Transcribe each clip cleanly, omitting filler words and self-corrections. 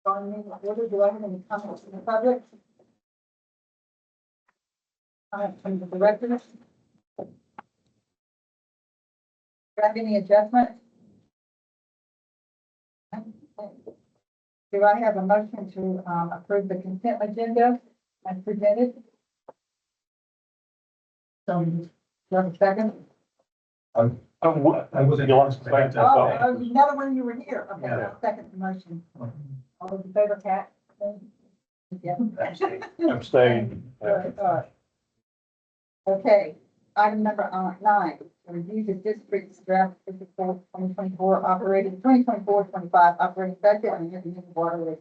calling me, order, do I have any comments from the public? Comments from the director? Do you have any adjustments? Do I have a motion to, approve the consent agenda as presented? So, do you have a second? I wasn't. Oh, you know when you were here. Okay, Yeah. I'll second the motion. All those in favor, Kat? Yeah. Abstain. All right. Okay, item number 9, review the district's draft fiscal 2024 operating, 2024-25 operating budget and the new water rate.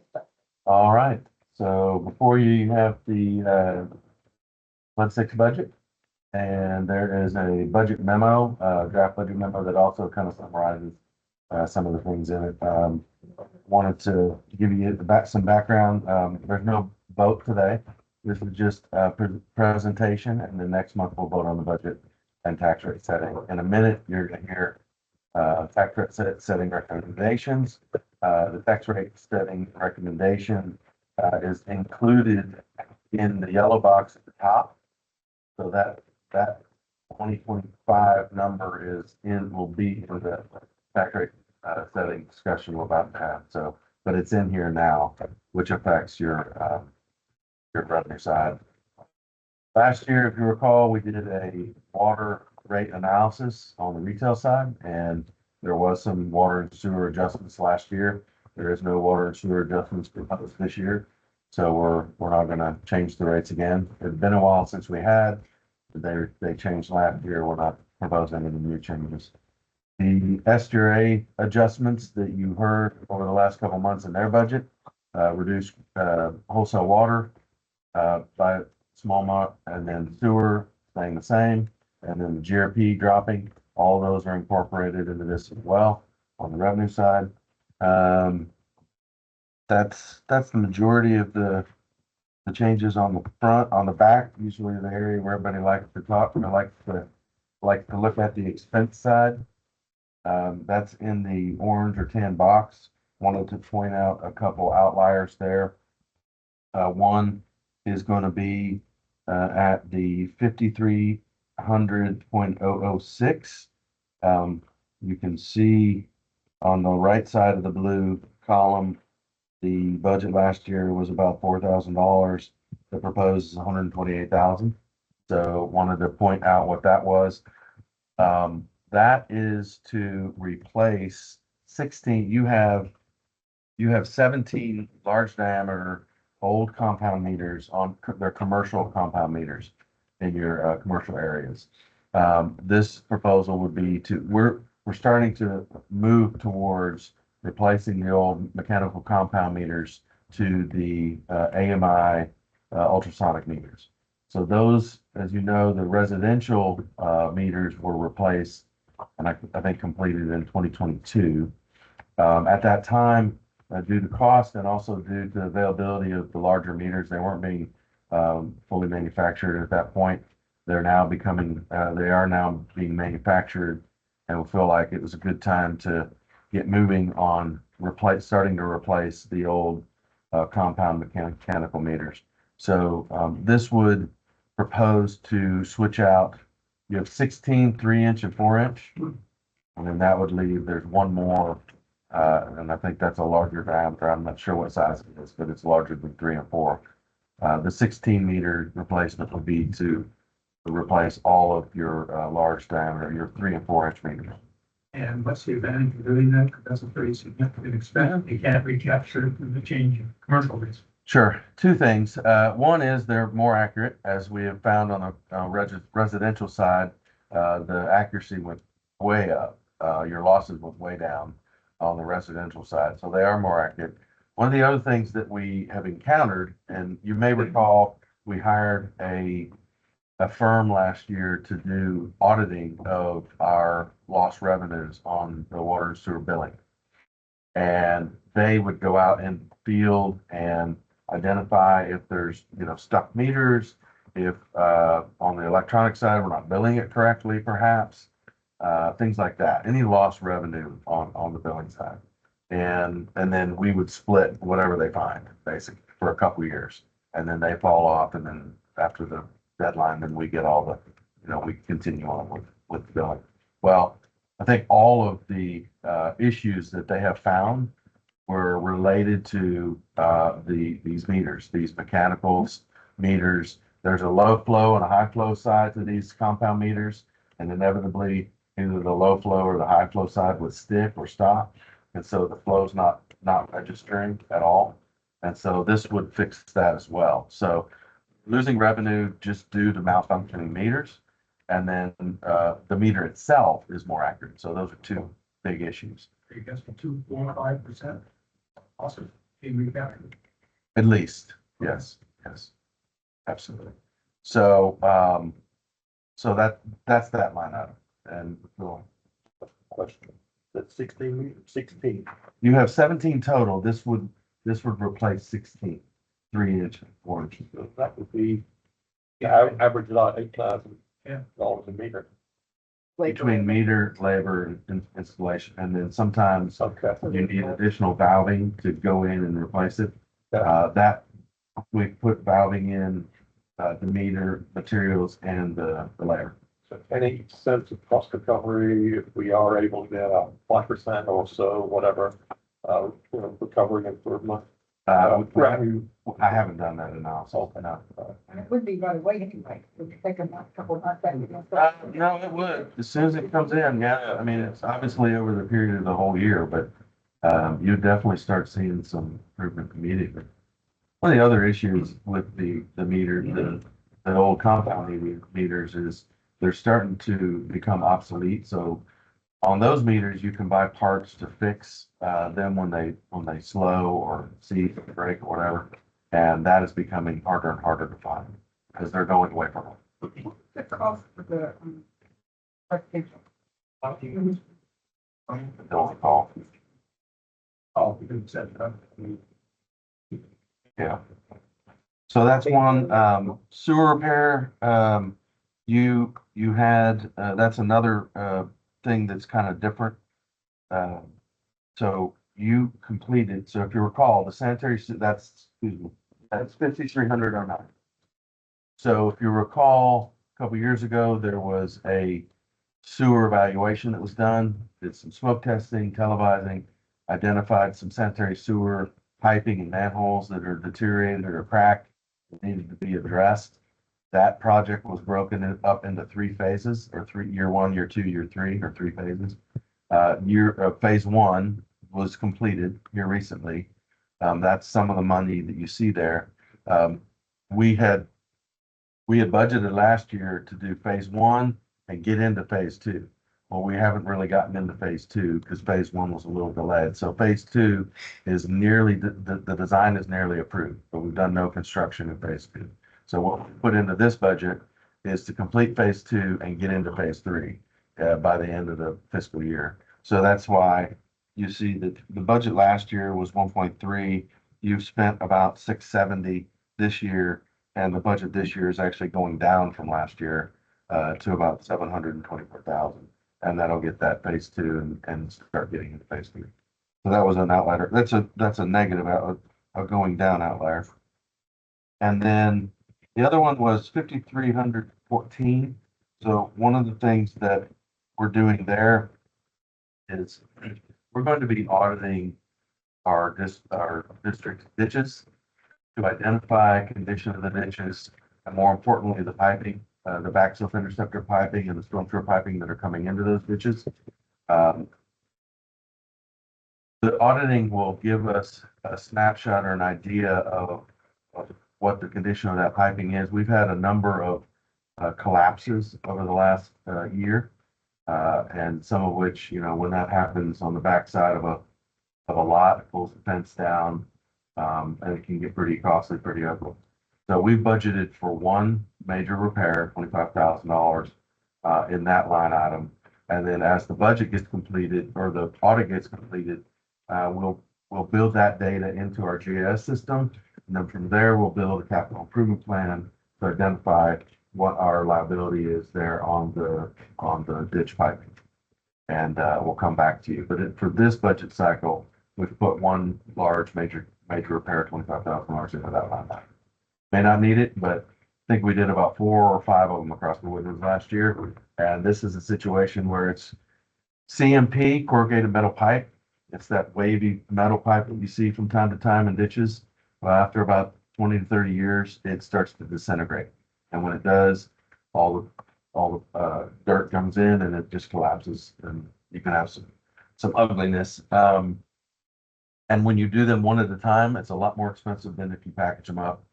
All right, so before you have the Fund 6 budget, and there is a budget memo, draft budget memo that also kind of summarizes some of the things in it. Wanted to give you some background. There's no vote today. This is just a presentation, and then next month we'll vote on the budget and tax rate setting. In a minute, you're going to hear tax rate setting recommendations. The tax rate setting recommendation is included in the yellow box at the top. So that 2025 number will be in the tax rate setting discussion we're about to have. So, but it's in here now, which affects your revenue side. Last year, if you recall, we did a water rate analysis on the retail side, and there was some water and sewer adjustments last year. There is no water and sewer adjustments proposed this year. So we're not going to change the rates again. It's been a while since we had. They changed last year. We're not proposing any new changes. The SDRA adjustments that you heard over the last couple months in their budget reduced wholesale water by a small amount, and then sewer staying the same, and then the GRP dropping. All those are incorporated into this as well on the revenue side. That's the majority of the changes on the front. On the back, usually the area where everybody likes to talk, and I like to look at the expense side. That's in the orange or tan box. Wanted to point out a couple outliers there. One is going to be at the 5300.006. You can see on the right side of the blue column, the budget last year was about $4,000. The proposed is $128,000. So wanted to point out what that was. That is to replace 16. You have 17 large diameter old compound meters on their commercial compound meters in your commercial areas. This proposal would be we're starting to move towards replacing the old mechanical compound meters to the AMI ultrasonic meters. So those, as you know, the residential meters were replaced, and I think completed in 2022. At that time, due to cost and also due to availability of the larger meters, they weren't being fully manufactured at that point. They're now becoming, they are now being manufactured, and we feel like it was a good time to get moving on starting to replace the old compound mechanical meters. So this would propose to switch out. You have 16 3-inch and 4-inch, and then that would leave, there's one more, and I think that's a larger diameter. I'm not sure what size it is, but it's larger than 3 and 4. The 16 meter replacement would be to replace all of your large diameter, your 3 and 4-inch meters. And what's the advantage of doing that? Because that's a pretty significant expense. You can't recapture the change in commercial rates. Sure. Two things. One is they're more accurate, as we have found on the residential side. The accuracy went way up. Your losses went way down on the residential side, so they are more accurate. One of the other things that we have encountered, and you may recall, we hired a firm last year to do auditing of our lost revenues on the water and sewer billing. And they would go out in field and identify if there's, stuck meters, if on the electronic side, we're not billing it correctly, perhaps, things like that. Any lost revenue on the billing side. And then we would split whatever they find, basically, for a couple of years. And then they fall off, and then after the deadline, then we get all the, we continue on with billing. Well, I think all of the issues that they have found were related to these meters, these mechanicals meters. There's a low flow and a high flow side to these compound meters, and inevitably either the low flow or the high flow side would stick or stop, and so the flow's not registering at all. And so this would fix that as well. So losing revenue just due to malfunctioning meters, and then the meter itself is more accurate. So those are two big issues. I guess for 2.5%. Awesome. Being recaptured. At least, yes, absolutely. So, so that's that line item. And Question. That's 16. you have 17 total. This would replace 16, 3-inch, 4-inch. So that would be, average about $8,000. Yeah. Dollars a meter. Between meter, labor, and installation, and then sometimes Okay. you need additional valving to go in and replace it. Yeah. That we put valving in the meter, materials, and the labor. So any sense of cost recovery, if we are able to get a 5% or so, whatever, recovery improvement? Revenue. I haven't done that analysis. No. And it would be right away anyway. It would take a month, couple of months. No, it would. As soon as it comes in, yeah. I mean, it's obviously over the period of the whole year, but you definitely start seeing some improvement immediately. One of the other issues with the meter, the old compound meters is they're starting to become obsolete. So on those meters, you can buy parts to fix them when they slow or cease or break or whatever, and that is becoming harder and harder to find because they're going away from them. The cost for the, architectural. Don't recall. Oh, you can set it up. Yeah. So that's one. Sewer repair. You had that's another thing that's kind of different. So you completed. So if you recall, the sanitary that's 5,309. So if you recall, a couple years ago there was a sewer evaluation that was done. Did some smoke testing, televising, identified some sanitary sewer piping and manholes that are deteriorated or cracked that needed to be addressed. That project was broken up into 3 phases, or year 1, year 2, year 3, or 3 phases. Phase 1 was completed here recently. That's some of the money that you see there. We had budgeted last year to do phase 1 and get into phase 2. Well, we haven't really gotten into phase 2 because phase 1 was a little delayed. So phase 2 is nearly, the design is nearly approved, but we've done no construction in phase 2. So what we put into this budget is to complete phase 2 and get into phase 3 by the end of the fiscal year. So that's why you see that the budget last year was 1.3. You've spent about 670 this year, and the budget this year is actually going down from last year to about 724,000. And that'll get that phase 2 and start getting into phase 3. So that was an outlier. That's a negative going down outlier. And then the other one was 5,314. So one of the things that we're doing there is we're going to be auditing our district ditches to identify condition of the ditches, and more importantly, the piping, the backslip interceptor piping and the storm sewer piping that are coming into those ditches. The auditing will give us a snapshot or an idea of what the condition of that piping is. We've had a number of collapses over the last year, and some of which, when that happens on the backside of a lot, it pulls the fence down, and it can get pretty costly, pretty ugly. So we've budgeted for one major repair, $25,000 in that line item. And then as the budget gets completed or the audit gets completed, we'll build that data into our GIS system. And then from there, we'll build a capital improvement plan to identify what our liability is there on the ditch piping. And we'll come back to you. But for this budget cycle, we've put one large major repair, $25,000 into that line item. May not need it, but I think we did about 4 or 5 of them across the Woodlands last year. And this is a situation where it's CMP, corrugated metal pipe. It's that wavy metal pipe that you see from time to time in ditches. After about 20 to 30 years, it starts to disintegrate. And when it does, all the dirt comes in and it just collapses, and you can have some ugliness. And when you do them one at a time, it's a lot more expensive than if you package them up.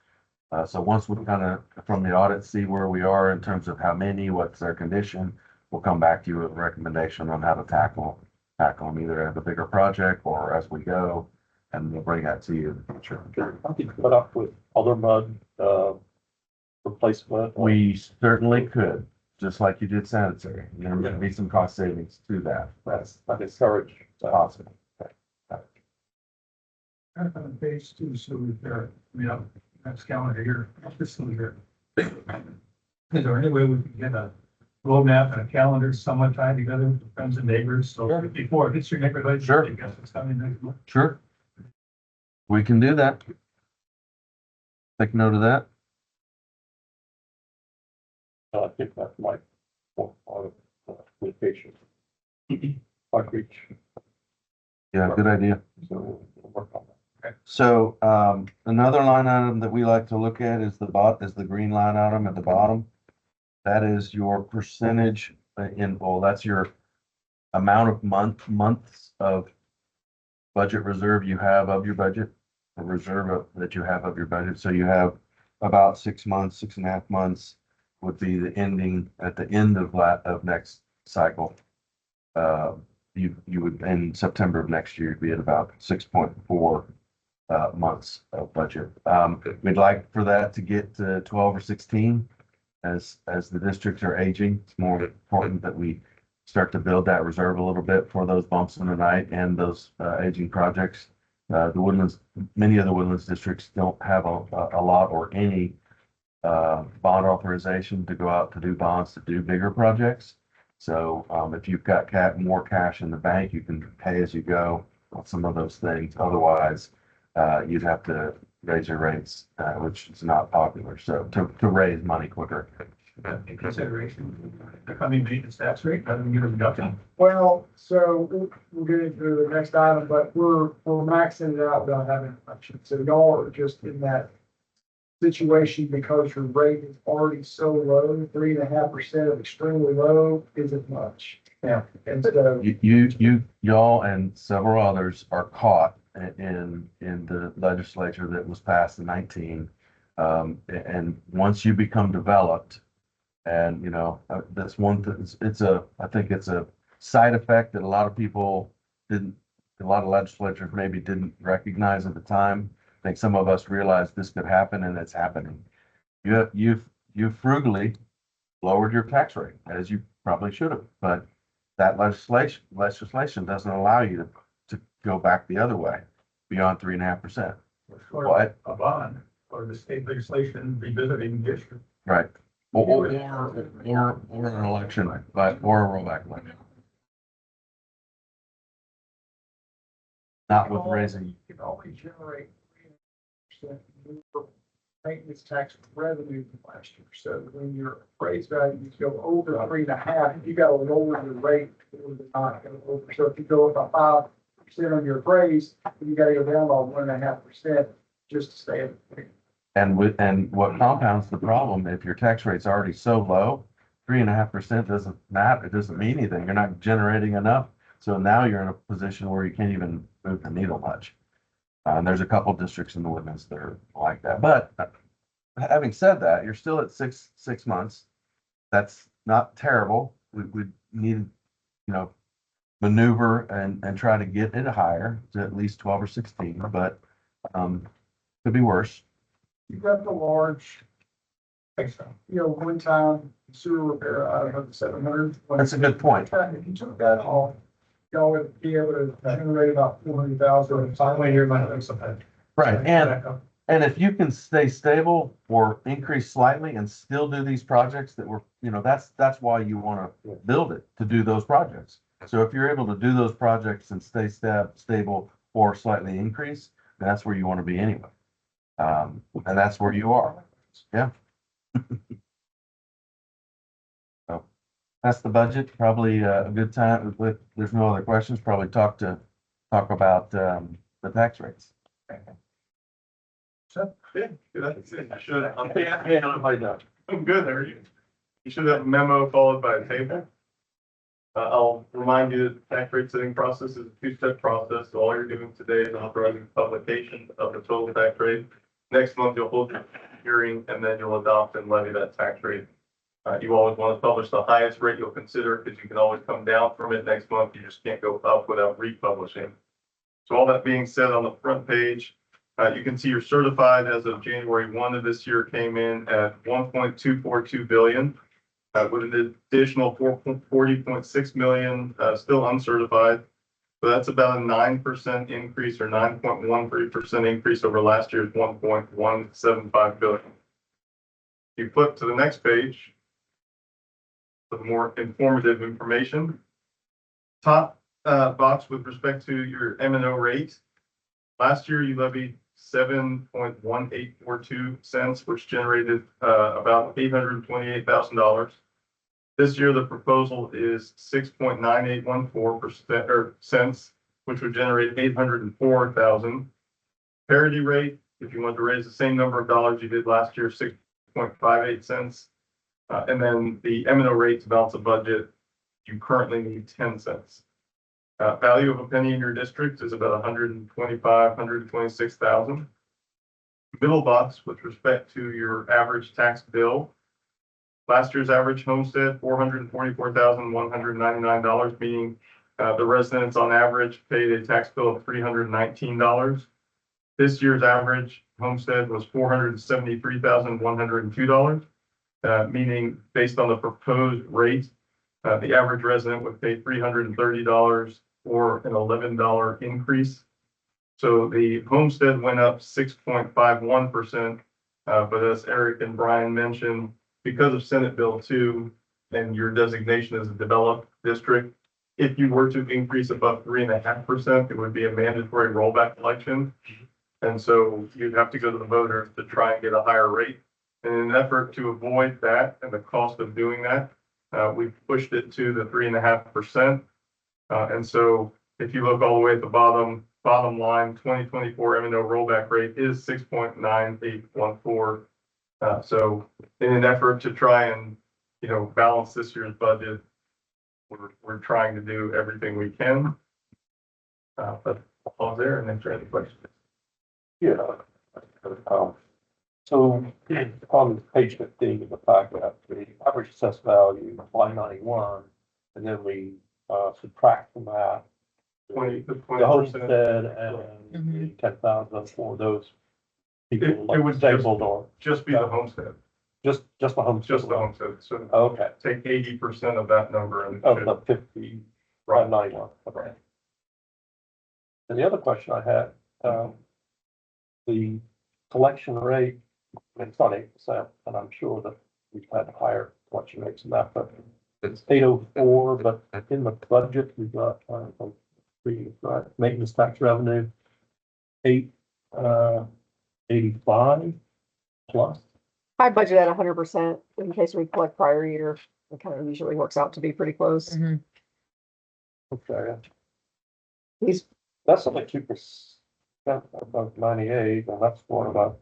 So once we kind of, from the audit, see where we are in terms of how many, what's their condition, we'll come back to you with a recommendation on how to tackle them either as a bigger project or as we go, and we'll bring that to you in the future. I think put up with other mud, replacement. We certainly could, just like you did sanitary. There may be some cost savings to that. That's I discourage. possible. On page 2, so we're, next calendar year, fiscal year. Is there any way we can get a roadmap and a calendar somewhat tied together with friends and neighbors? So before it hits your neighborhood, Sure. I guess it's coming next month. Sure. We can do that. Take note of that. I think that might work on communication. Outreach, Yeah, good idea. so we'll work on that. So, another line item that we like to look at is the green line item at the bottom. That is your percentage that's your amount of months of budget reserve you have of your budget, the reserve that you have of your budget. So you have about 6 months, 6.5 months would be the ending at the end of next cycle. You would, in September of next year, you'd be at about 6.4 months of budget. We'd like for that to get to 12 or 16 as the districts are aging. It's more important that we start to build that reserve a little bit for those bumps in the night and those aging projects. Many of the Woodlands districts don't have a lot or any bond authorization to go out to do bonds to do bigger projects. So if you've got more cash in the bank, you can pay as you go on some of those things. Otherwise, you'd have to raise your rates, which is not popular. So to raise money quicker. In consideration, the coming maintenance tax rate, rather than get a reduction. Well, so we'll get into the next item, but we're maxing it out without having an election. So y'all are just in that situation because your rate is already so low, 3.5% of extremely low isn't much. Yeah. And so, Y'all and several others are caught in the legislature that was passed in 19. And once you become developed, and that's one thing, I think it's a side effect that a lot of people a lot of legislatures maybe didn't recognize at the time. I think some of us realized this could happen, and it's happening. You've frugally lowered your tax rate, as you probably should have, but that legislation doesn't allow you to go back the other way beyond 3.5%. Or a bond, or the state legislation revisiting the issue. Right. Or an election, or a rollback election. Not with raising. you can only generate 3% more maintenance tax revenue from last year. So when your appraised values go over 3.5, you got to lower your rate or the not go over. So if you go up by 5% on your appraised, you got to go down by 1.5% just to stay at the. And what compounds the problem, if your tax rate's already so low, 3.5% doesn't matter. It doesn't mean anything. You're not generating enough. So now you're in a position where you can't even move the needle much. And there's a couple districts in the Woodlands that are like that. But having said that, you're still at six months. That's not terrible. We need, maneuver and try to get it higher to at least 12 or 16, but could be worse. You've got the large, Thanks, so. one time sewer repair out of the 700. That's a good point. If you took that off, y'all would be able to generate about 400,000. Finally, your money makes something. Right. And if you can stay stable or increase slightly and still do these projects that were, that's why you want to build it, to do those projects. So if you're able to do those projects and stay stable or slightly increase, then that's where you want to be anyway. And that's where you are. Yeah. So that's the budget. Probably a good time with, there's no other questions, probably talk about, the tax rates. Yeah, that's it. I should, I'm good, how are you? You should have a memo followed by a table. I'll remind you that the tax rate setting process is a two-step process. So all you're doing today is authorizing publication of the total tax rate. Next month, you'll hold your hearing and then you'll adopt and levy that tax rate. You always want to publish the highest rate you'll consider because you can always come down from it next month. You just can't go up without republishing. So all that being said, on the front page, you can see you're certified as of January 1 of this year came in at 1.242 billion. With an additional 40.6 million, still uncertified. So that's about a 9% increase or 9.13% increase over last year's 1.175 billion. You flip to the next page, the more informative information. Top box with respect to your M&O rate. Last year you levied 7.1842 cents, which generated about $828,000. This year, the proposal is 6.9814% or cents, which would generate 804,000. Parity rate, if you want to raise the same number of dollars you did last year, 6.58 cents. And then the M&O rate to balance a budget, you currently need 10 cents. Value of a penny in your district is about 126,000. Middle box with respect to your average tax bill. Last year's average homestead, $444,199, meaning the residents on average paid a tax bill of $319. This year's average homestead was $473,102, meaning based on the proposed rate, the average resident would pay $330 or an $11 increase. So the homestead went up 6.51%, but as Eric and Brian mentioned, because of Senate Bill 2 and your designation as a developed district, if you were to increase above 3.5%, it would be a mandatory rollback election. And so you'd have to go to the voters to try and get a higher rate. And in an effort to avoid that and the cost of doing that, we've pushed it to the 3.5%. And so if you look all the way at the bottom line, 2024 M&O rollback rate is 6.9814. So in an effort to try and, balance this year's budget, we're trying to do everything we can. But I'll pause there and answer any questions. Yeah. So on page 15 of the packet, the average assessed value, line 91, and then we subtract from that the 20%. homestead and the 10,000 for those people It like would disabled or Just be the homestead, just the homestead. just the homestead. So Okay, take 80% of that number and. of the 50, Right. 91. Okay. And the other question I had, the collection rate, it's not 8%, and I'm sure that we've had higher collection rates than that, but it's 804, but in the budget, we've got, maintenance tax revenue, 85 plus. I budget at 100% in case we collect prior year. It kind of usually works out to be pretty close. Okay, He's that's only 2% above 98, and that's for about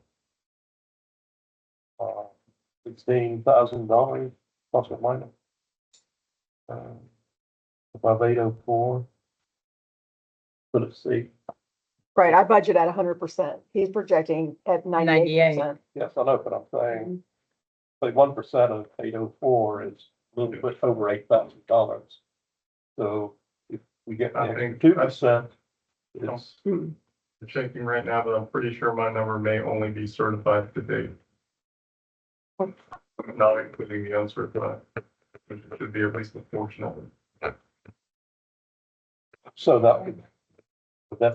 $16,000 plus or minus. Above 804. But let's see, right. I budget at 100%. He's projecting at 98%. yes, I know, but I'm saying, like 1% of 804 is a little bit over $8,000. So if we get I the think 2%, it's, I'm checking right now, but I'm pretty sure my number may only be certified to date. Not including the uncertified, which should be at least a portion of it. so that would.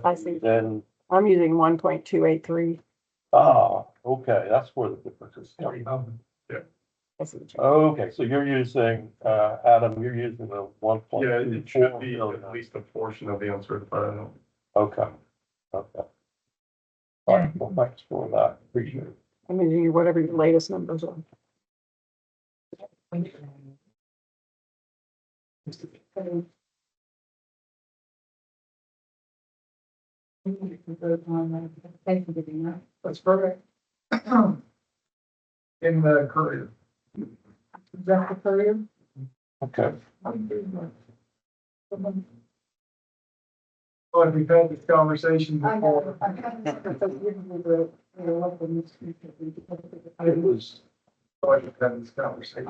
I see. Then, I'm using 1.283. okay, that's where the difference is. I see what you're- Okay, so you're using, Adam, you're using the 1.24. Yeah, it should be at least a portion of the uncertified. Okay, Okay. All right, well, thanks for that, appreciate it. I mean, whatever your latest numbers are. That's perfect. In the career. Is that the career? Okay. But we've had this conversation I before. know, I can't remember, but you can do it, you know, what the next week It was. Oh, we've had this conversation.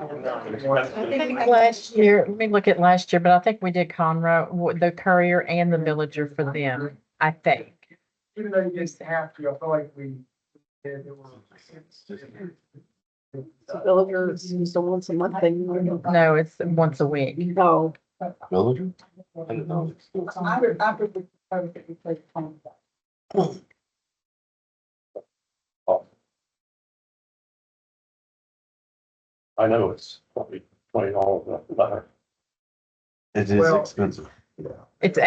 Last year, let me look at last year, but I think we did Conroe, the Courier and the Villager for them, I think. Even though you didn't have to, I feel like we did, it was. So Villager is just a once a month thing. No, it's once a week. No, Villager? I would propose that we play phone. I know it's probably $20 better. It is Well- expensive. It's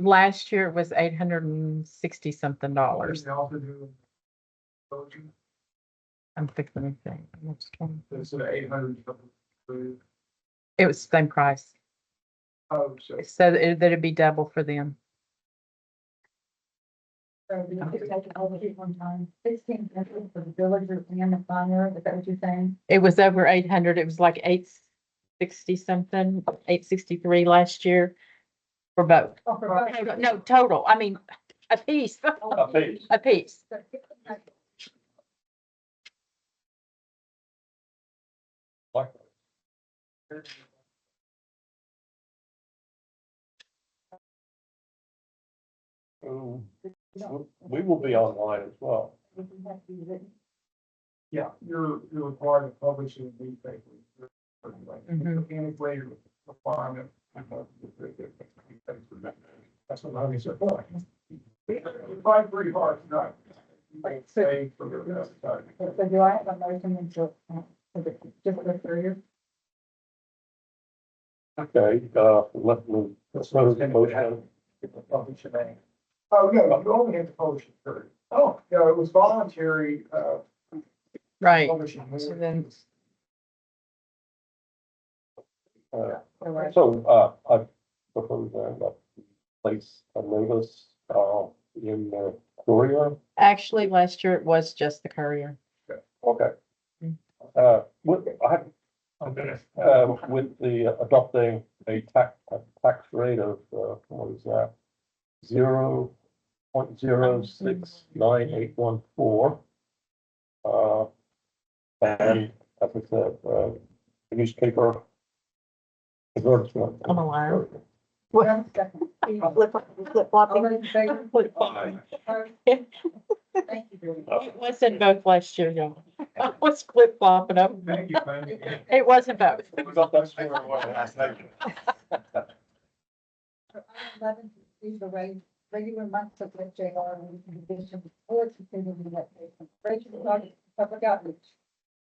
last year it was $860 something dollars. We also do. Belgium, I'm fixing to think. it's an 800. It was the same price. Oh, so. It said that'd be double for them. So we could take it over at one time, 16 pencils for the villager and the fire, is that what you're saying? It was over 800. It was like 860 something, 863 last year for both. Oh, for both. No, total. I mean, a piece, A piece. a piece. We will be online as well. Yeah, you're required to publish in the newspaper. Mhm. Mechanically requirement. That's what I said, boy. We fight pretty hard tonight. Say for the rest of the time. So do I have a motion until, just the career? Okay, let's move the motion. Oh, no, you only had to publish it third. Oh, no, it was voluntary, Right. publishing. So then- So, I propose that place a notice, in the Courier. Actually, last year it was just the Courier. Okay. Mm. With the adopting a tax rate of, what is that? 0.069814. And as I said, newspaper advertisement. I'm alive. One second. flip All flopping. in favor? Aye. Thank you very much. It wasn't both last year, y'all. I was flip flopping them. Thank you, man. It wasn't both. We got that squared away last night. Item 11, is the regular months of the JR and division board to do the net public outreach.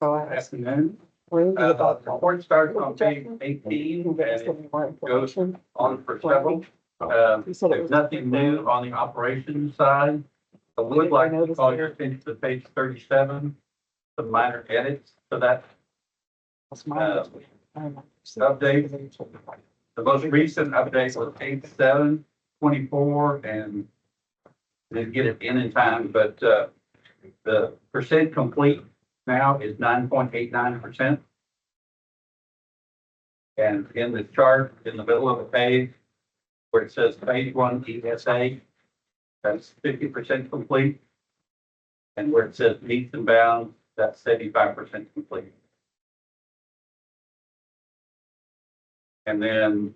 So I Afternoon. bring The it up. report starts on page 18 and it goes on for several. There's nothing new on the operations side. I would like to call your attention to page 37, some minor edits to that update. The most recent update was 8/7/24 and didn't get it in time, but the percent complete now is 9.89%. And in the chart in the middle of the page, where it says phase 1 ESA, that's 50% complete. And where it says meets and bounds, that's 75% complete. And then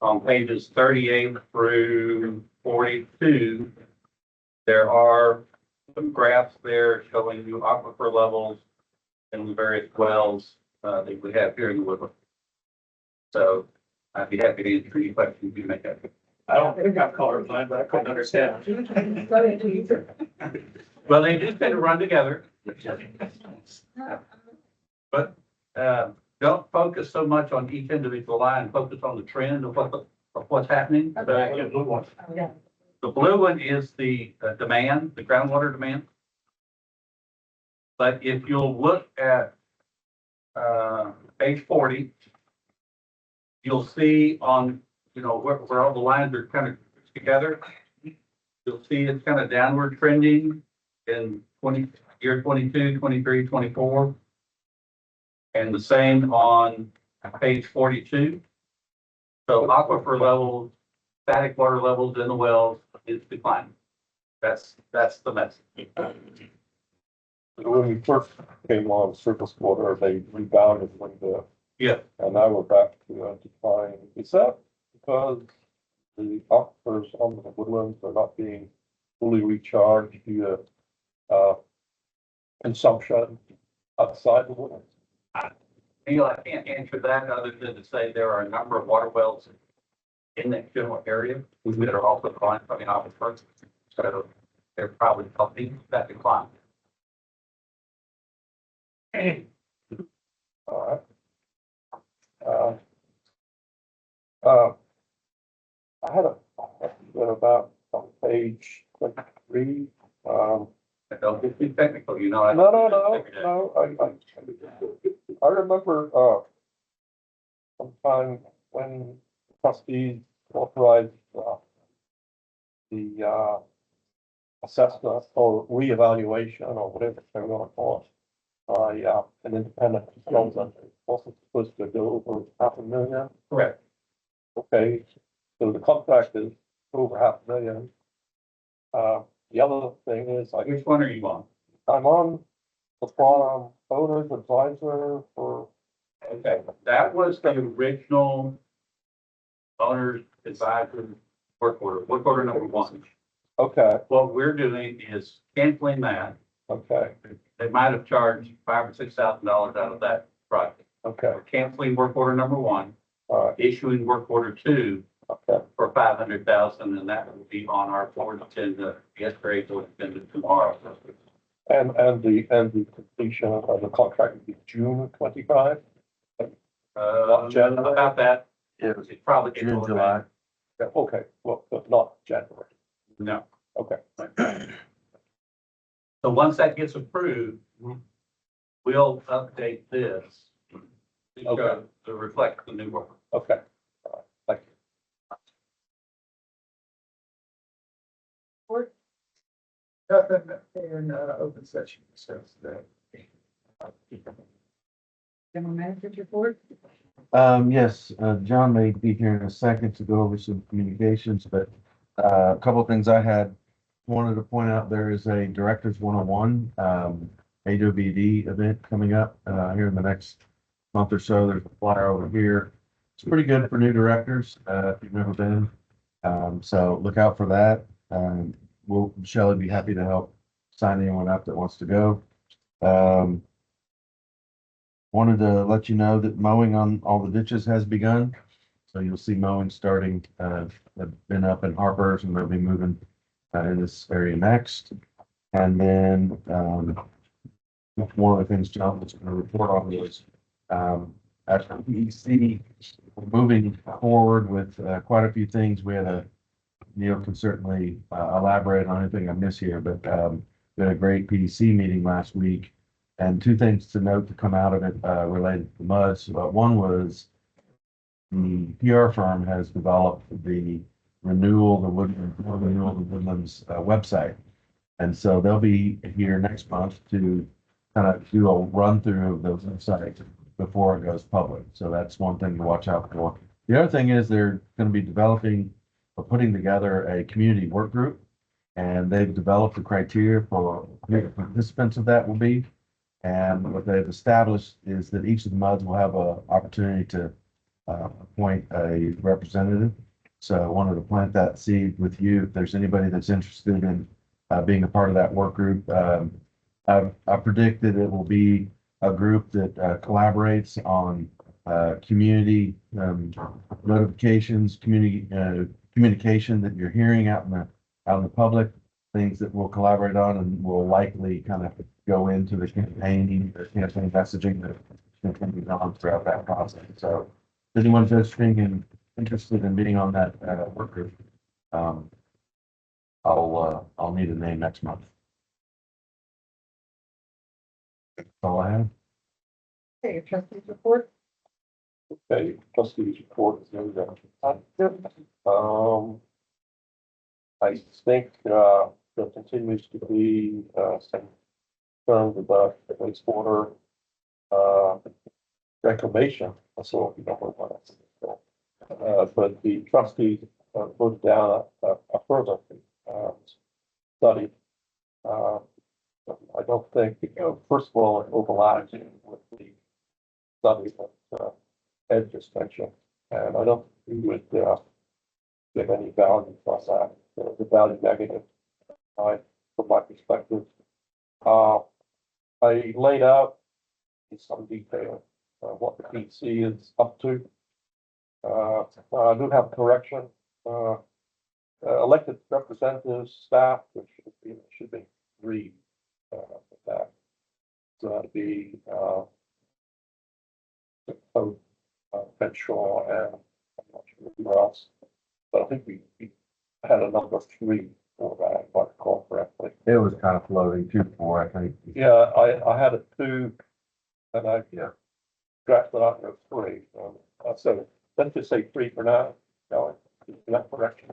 on pages 38 through 42, there are some graphs there showing you aquifer levels in the various wells that we have here in the woodland. So I'd be happy to answer any questions you may have. I don't think I'm colorblind, but I couldn't understand. Well, they just kind of run together. But don't focus so much on each individual line, focus on the trend of what's happening. Good one. Yeah. The blue one is the demand, the groundwater demand. But if you'll look at, page 40, you'll see on, where all the lines are kind of together. You'll see it's kind of downward trending in year 22, 23, 24. And the same on page 42. So aquifer levels, static water levels in the wells is declining. That's the message. When we first came on surface water, they rebounded a little bit. Yeah. And now we're back to a decline. Is that because the aquifers on the woodlands are not being fully recharged due to consumption outside the woodlands? Neil, I can't answer that other than to say there are a number of water wells in that general area that are also declining from the aquifer. So they're probably helping that decline. All right. I had a question about on page 23. Don't get too technical, No, I remember, sometime when trustees authorized, the, assessment or reevaluation or whatever they're gonna call it. By, an independent consultant, wasn't supposed to go over $500,000. Correct. Okay, so the contract is over $500,000. The other thing is, Which one are you on? I'm on the farm owners advisor for, Okay, that was the original owner's advisor work order number 1. okay, What we're doing is canceling that. okay, They might have charged $5,000 or $6,000 out of that project. okay, We're canceling work order number 1, all right, issuing work order 2 okay. for $500,000, and that will be on our board agenda, yesterday's board agenda tomorrow. And the completion of the contract would be June 25? January? About that, It was it's probably. June, July. Yeah, okay, well, but not January, No. okay. So once that gets approved, we'll update this Okay. to reflect the new work. Okay, all right, thank you. Nothing in, open session discussed that. General manager's report? Yes, John may be here in a second to go over some communications, but a couple of things I had wanted to point out. There is a Directors 101 AWD event coming up here in the next month or so. There's a flyer over here. It's pretty good for new directors if you've never been. So look out for that. Shelley be happy to help sign anyone up that wants to go. Wanted to let you know that mowing on all the ditches has begun. So you'll see mowing starting, they've been up in Harper's and they'll be moving in this area next. And then one of the things John was going to report on was at the PEC, we're moving forward with quite a few things. Neil can certainly elaborate on anything I miss here, but we had a great PEC meeting last week. And 2 things to note to come out of it related to MUDs. One was the PR firm has developed the Renewal the Woodlands website. And so they'll be here next month to kind of do a run through of those websites before it goes public. So that's one thing to watch out for. The other thing is they're going to be developing or putting together a community work group. And they've developed the criteria for who the participants of that will be. And what they've established is that each of the MUDs will have an opportunity to appoint a representative. So I wanted to plant that seed with you. If there's anybody that's interested in being a part of that work group, I predict that it will be a group that collaborates on community notifications, communication that you're hearing out in the public, things that we'll collaborate on and will likely kind of go into the campaign messaging that continues on throughout that process. So if anyone's interested in being on that work group, I'll need a name next month. That's all I have. Okay, your trustees report. Okay, trustees report is in there. I think, there continues to be, some concerns about the wastewater, reclamation facility number one. But the trustees voted down a further, study. I don't think, first of all, it overlaps with the study that, Ed just mentioned, and I don't think we would, give any value from that, the value negative, from my perspective. I laid out in some detail, what the PC is up to. I do have a correction, elected representatives, staff, which should be three, with that. So that'd be, both, Ben Shaw and I'm not sure who else, but I think we had a number of three for that, if I recall correctly. It was kind of floating 2-4, I think. Yeah, I had it two, and I, scratched it out to three, so let's just say three for now, no, in that correction.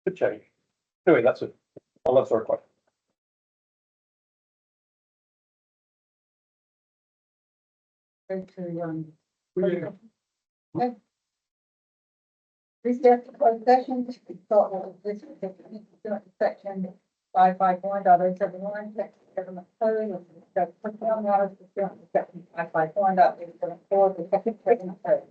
Could change. Anyway, that's it. I'll let our question. Go to, We- okay. Recess to closed session, we thought that was this particular section 551.071, Texas Government Code, which is the personnel matters pursuant to section 551.074, the Texas Government Code.